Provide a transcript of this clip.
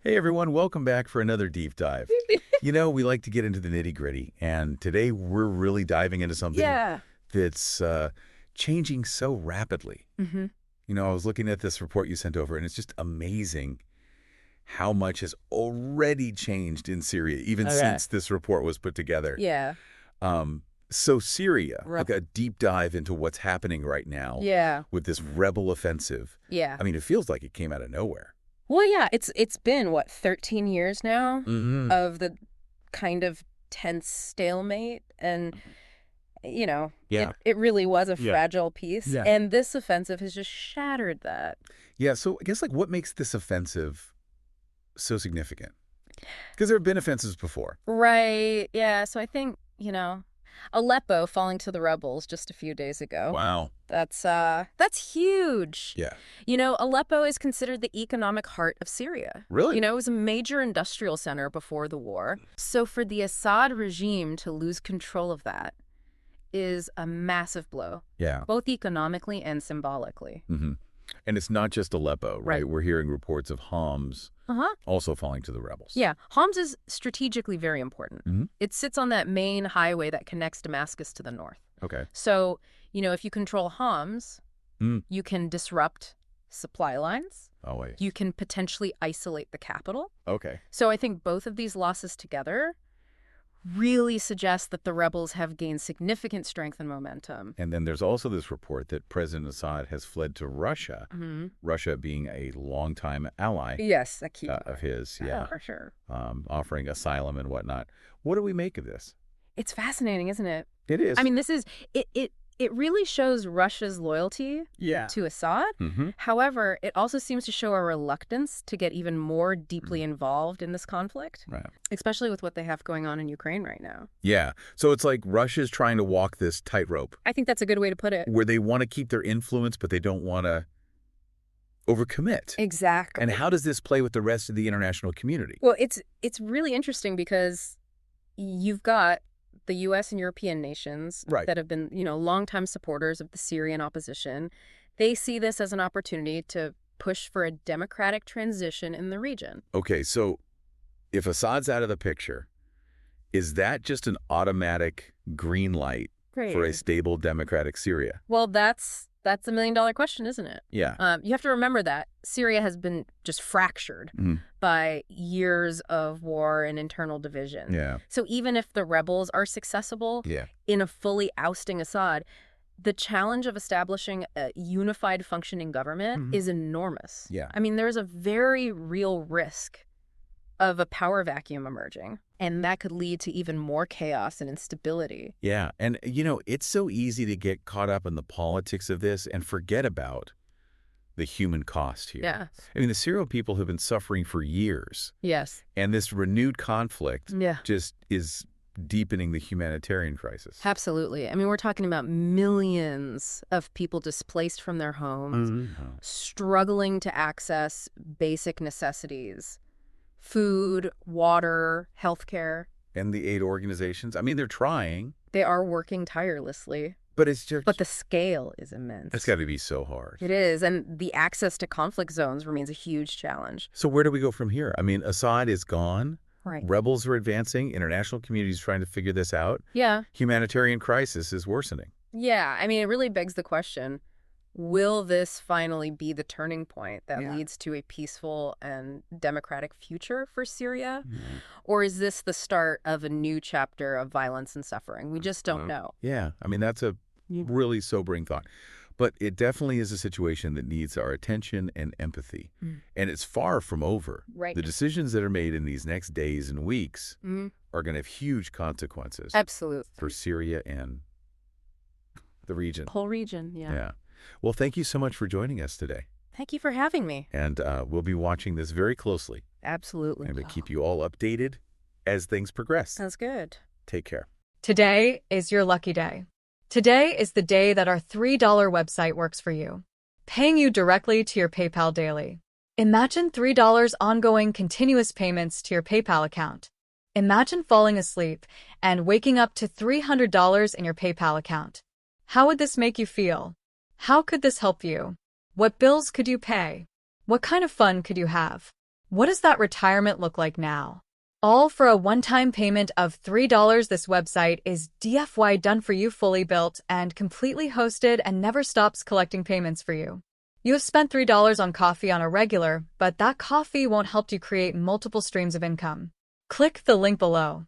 Hey everyone, welcome back for another deep dive. We like to get into the nitty-gritty, and today we're really diving into something that's changing so rapidly. I was looking at this report you sent over, and it's just amazing how much has already changed in Syria, even since this report was put together. So Syria, like a deep dive into what's happening right now with this rebel offensive. I mean, it feels like it came out of nowhere. Well, yeah, it's been, what, 13 years now of the kind of tense stalemate. And, it really was a fragile peace. And this offensive has just shattered that. So I guess, what makes this offensive so significant? Because there have been offensives before. Right, yeah. So I think, Aleppo falling to the rebels just a few days ago. Wow. That's huge. Yeah. Aleppo is considered the economic heart of Syria. Really? It was a major industrial center before the war. So for the Assad regime to lose control of that is a massive blow. Yeah. Both economically and symbolically. And it's not just Aleppo, right? We're hearing reports of Homs also falling to the rebels. Yeah. Homs is strategically very important. It sits on that main highway that connects Damascus to the north. Okay. So, if you control Homs, you can disrupt supply lines. Oh, wait. You can potentially isolate the capital. Okay. So I think both of these losses together really suggest that the rebels have gained significant strength and momentum. And then there's also this report that President Assad has fled to Russia, Russia being a longtime ally of his, for sure. Offering asylum and whatnot. What do we make of this? It's fascinating, isn't it? It is. I mean, it really shows Russia's loyalty to Assad. However, it also seems to show a reluctance to get even more deeply involved in this conflict, especially with what they have going on in Ukraine right now. Yeah. So it's like Russia's trying to walk this tightrope. I think that's a good way to put it. Where they want to keep their influence, but they don't want to overcommit. Exactly. And how does this play with the rest of the international community? Well, it's really interesting because you've got the U.S. and European nations that have been, longtime supporters of the Syrian opposition. They see this as an opportunity to push for a democratic transition in the region. Okay, so if Assad's out of the picture, is that just an automatic green light for a stable democratic Syria? Well, that's a $1 million question, isn't it? Yeah. You have to remember that Syria has been just fractured by years of war and internal division. Yeah. So even if the rebels are successful in a fully ousting Assad, the challenge of establishing a unified functioning government is enormous. Yeah. I mean, there's a very real risk of a power vacuum emerging, and that could lead to even more chaos and instability. Yeah, and it's so easy to get caught up in the politics of this and forget about the human cost here. Yeah. I mean, the Syrian people have been suffering for years. Yes. And this renewed conflict just is deepening the humanitarian crisis. Absolutely. I mean, we're talking about millions of people displaced from their homes, struggling to access basic necessities. Food, water, healthcare. And the aid organizations, I mean, they're trying. They are working tirelessly. But it's just... But the scale is immense. It's got to be so hard. It is. And the access to conflict zones remains a huge challenge. So where do we go from here? I mean, Assad is gone. Right. Rebels are advancing. International community is trying to figure this out. Yeah. Humanitarian crisis is worsening. Yeah. I mean, it really begs the question, will this finally be the turning point that leads to a peaceful and democratic future for Syria? Or is this the start of a new chapter of violence and suffering? We just don't know. Yeah. I mean, that's a really sobering thought. But it definitely is a situation that needs our attention and empathy. And it's far from over. Right. The decisions that are made in these next days and weeks are going to have huge consequences. Absolutely. For Syria and the region. Whole region, yeah. Well, thank you so much for joining us today. Thank you for having me. And we'll be watching this very closely. Absolutely. And we'll keep you all updated as things progress. Sounds good. Take care. Today is your lucky day. Today is the day that our $3 website works for you, paying you directly to your PayPal daily. Imagine $3 ongoing continuous payments to your PayPal account. Imagine falling asleep and waking up to $300 in your PayPal account. How would this make you feel? How could this help you? What bills could you pay? What kind of fun could you have? What does that retirement look like now? All for a one-time payment of $3. This website is DFY done for you, fully built and completely hosted, and never stops collecting payments for you. You have spent $3 on coffee on a regular, but that coffee won't help you create multiple streams of income. Click the link below.